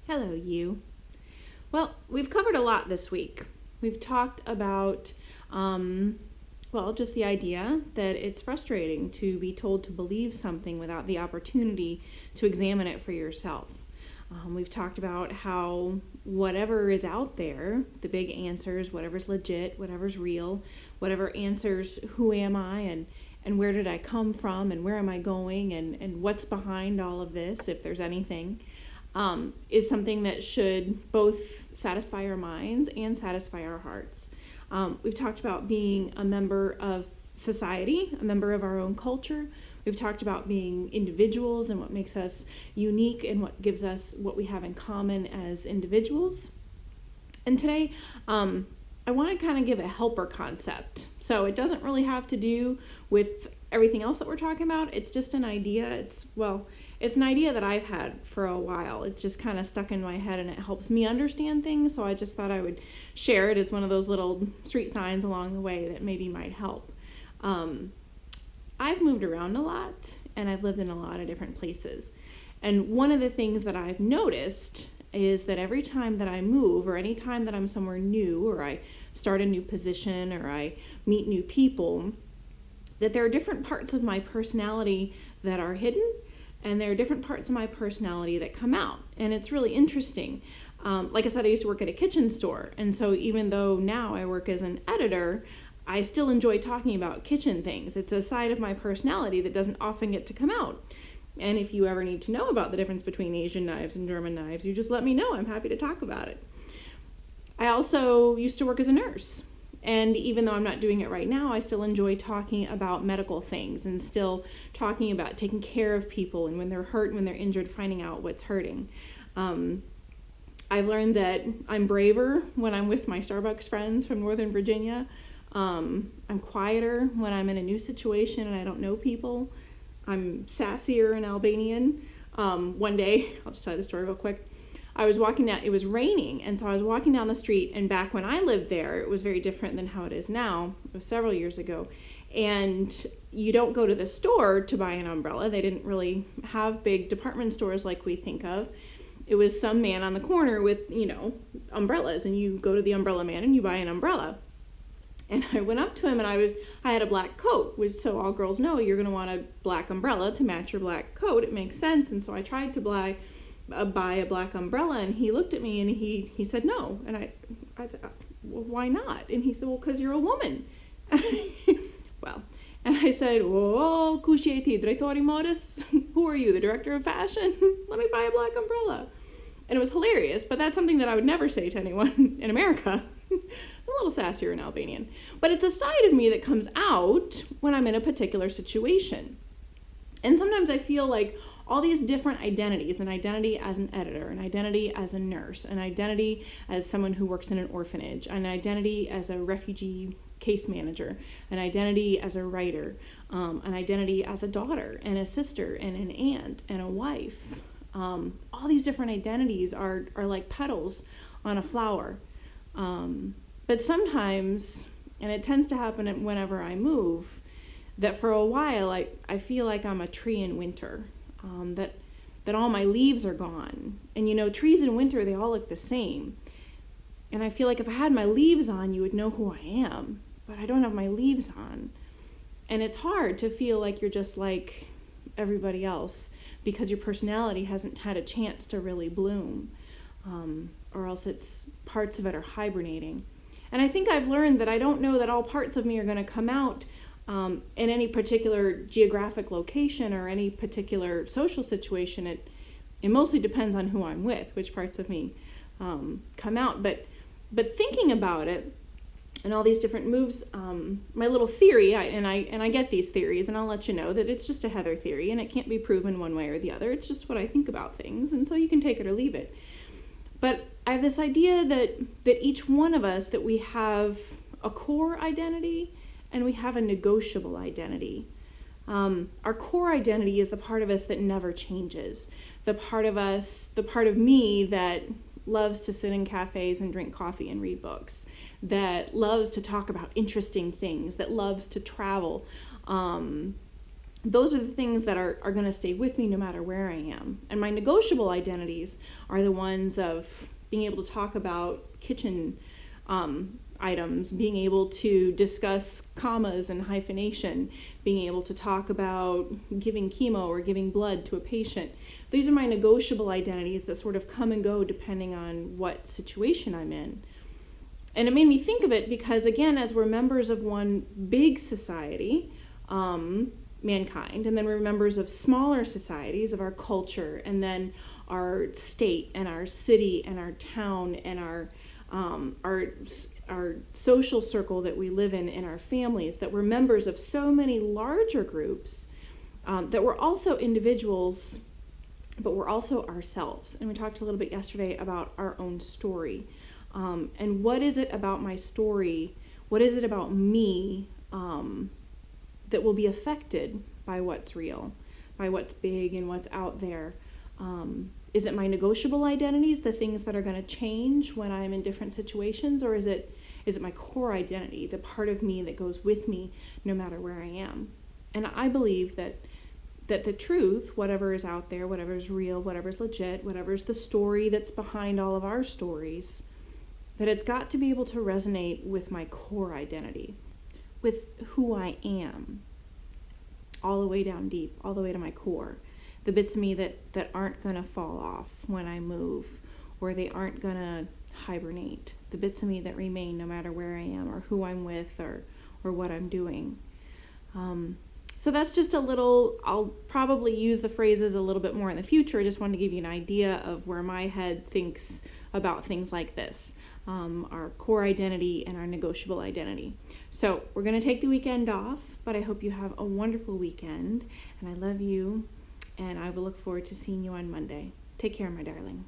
Hello, you. Well, we've covered a lot this week. We've talked about, just the idea that it's frustrating to be told to believe something without the opportunity to examine it for yourself. We've talked about how whatever is out there, the big answers, whatever's legit, whatever's real, whatever answers who am I and where did I come from and where am I going and what's behind all of this, if there's anything, is something that should both satisfy our minds and satisfy our hearts. We've talked about being a member of society, a member of our own culture. We've talked about being individuals and what makes us unique and what gives us what we have in common as individuals. And today, I want to kind of give a helper concept. So it doesn't really have to do with everything else that we're talking about. It's just an idea. It's an idea that I've had for a while. It's just kind of stuck in my head and it helps me understand things. So I just thought I would share it as one of those little street signs along the way that maybe might help. I've moved around a lot and I've lived in a lot of different places. And one of the things that I've noticed is that every time that I move or any time that I'm somewhere new or I start a new position or I meet new people, that there are different parts of my personality that are hidden and there are different parts of my personality that come out. And it's really interesting. Like I said, I used to work at a kitchen store. And so even though now I work as an editor, I still enjoy talking about kitchen things. It's a side of my personality that doesn't often get to come out. And if you ever need to know about the difference between Asian knives and German knives, you just let me know. I'm happy to talk about it. I also used to work as a nurse. And even though I'm not doing it right now, I still enjoy talking about medical things and still talking about taking care of people and when they're hurt and when they're injured, finding out what's hurting. I've learned that I'm braver when I'm with my Starbucks friends from Northern Virginia. I'm quieter when I'm in a new situation and I don't know people. I'm sassier in Albanian. One day, I'll just tell you the story real quick. I was walking down, it was raining, and so I was walking down the street, and back when I lived there, it was very different than how it is now. It was several years ago. And you don't go to the store to buy an umbrella. They didn't really have big department stores like we think of. It was some man on the corner with, umbrellas, and you go to the umbrella man and you buy an umbrella. And I went up to him and I had a black coat, which so all girls know you're going to want a black umbrella to match your black coat. It makes sense. And so I tried to buy a black umbrella, and he looked at me and he said no. And I said, well, why not? And he said, well, because you're a woman. Well, and I said, oh, cuscieti direttori modus? Who are you, the director of fashion? Let me buy a black umbrella. And it was hilarious, but that's something that I would never say to anyone in America. A little sassier in Albanian. But it's a side of me that comes out when I'm in a particular situation. And sometimes I feel like all these different identities, an identity as an editor, an identity as a nurse, an identity as someone who works in an orphanage, an identity as a refugee case manager, an identity as a writer, an identity as a daughter and a sister and an aunt and a wife. All these different identities are like petals on a flower. But sometimes, and it tends to happen whenever I move, that for a while I feel like I'm a tree in winter, that all my leaves are gone. And trees in winter, they all look the same. And I feel like if I had my leaves on, you would know who I am, but I don't have my leaves on. And it's hard to feel like you're just like everybody else because your personality hasn't had a chance to really bloom, or else parts of it are hibernating. And I think I've learned that I don't know that all parts of me are going to come out in any particular geographic location or any particular social situation. It mostly depends on who I'm with, which parts of me come out. But thinking about it and all these different moves, my little theory, and I get these theories, and I'll let you know that it's just a Heather theory, and it can't be proven one way or the other. It's just what I think about things, and so you can take it or leave it. But I have this idea that each one of us, that we have a core identity and we have a negotiable identity. Our core identity is the part of us that never changes. The part of me that loves to sit in cafes and drink coffee and read books, that loves to talk about interesting things, that loves to travel, those are the things that are going to stay with me no matter where I am. And my negotiable identities are the ones of being able to talk about kitchen items, being able to discuss commas and hyphenation, being able to talk about giving chemo or giving blood to a patient. These are my negotiable identities that sort of come and go depending on what situation I'm in. And it made me think of it because, again, as we're members of one big society, mankind, and then we're members of smaller societies, of our culture, and then our state and our city and our town and our social circle that we live in our families, that we're members of so many larger groups, that we're also individuals, but we're also ourselves. And we talked a little bit yesterday about our own story. And what is it about my story? What is it about me that will be affected by what's real, by what's big and what's out there? Is it my negotiable identities, the things that are going to change when I'm in different situations, or is it my core identity, the part of me that goes with me no matter where I am? And I believe that the truth, whatever is out there, whatever is real, whatever is legit, whatever is the story that's behind all of our stories, that it's got to be able to resonate with my core identity, with who I am, all the way down deep, all the way to my core. The bits of me that aren't going to fall off when I move, or they aren't going to hibernate. The bits of me that remain no matter where I am, or who I'm with, or what I'm doing. So that's just a little, I'll probably use the phrases a little bit more in the future. I just wanted to give you an idea of where my head thinks about things like this. Our core identity and our negotiable identity. So we're going to take the weekend off, but I hope you have a wonderful weekend, and I love you, and I will look forward to seeing you on Monday. Take care, my darling.